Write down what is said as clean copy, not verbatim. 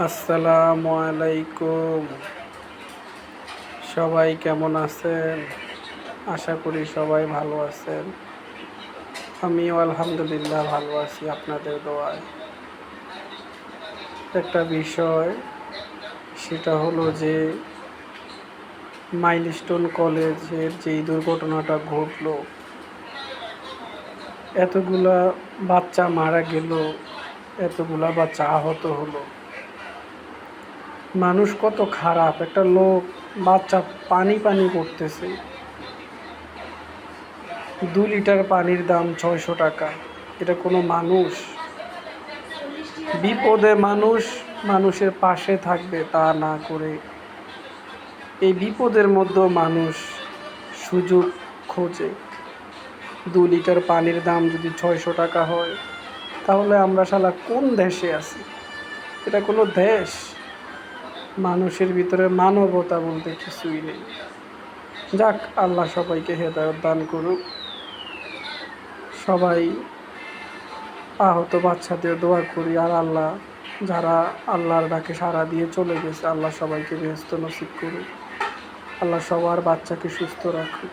আসসালামু আলাইকুম। সবাই কেমন আছেন? আশা করি সবাই ভালো আছেন। আমিও আলহামদুলিল্লাহ ভালো আছি আপনাদের দোয়ায়। একটা বিষয়, সেটা হলো যে মাইলস্টোন কলেজের যেই দুর্ঘটনাটা ঘটলো, এতগুলা বাচ্চা মারা গেল, এতগুলা বাচ্চা আহত হলো। মানুষ কত খারাপ! একটা লোক বাচ্চা পানি পানি করতেছে, 2 লিটার পানির দাম 600 টাকা। এটা কোনো মানুষ? বিপদে মানুষ মানুষের পাশে থাকবে তা না করে এই বিপদের মধ্যেও মানুষ সুযোগ খোঁজে। 2 লিটার পানির দাম যদি 600 টাকা হয়, তাহলে আমরা শালা কোন দেশে আছি? এটা কোনো দেশ? মানুষের ভিতরে মানবতা বলতে কিছুই নেই। যাক, আল্লাহ সবাইকে হেদায়েত দান করুক। সবাই আহত বাচ্চাদের দোয়া করি, আর আল্লাহ যারা আল্লাহর ডাকে সাড়া দিয়ে চলে গেছে, আল্লাহ সবাইকে বেহেশত নসিব করুক। আল্লাহ সবার বাচ্চাকে সুস্থ রাখুক।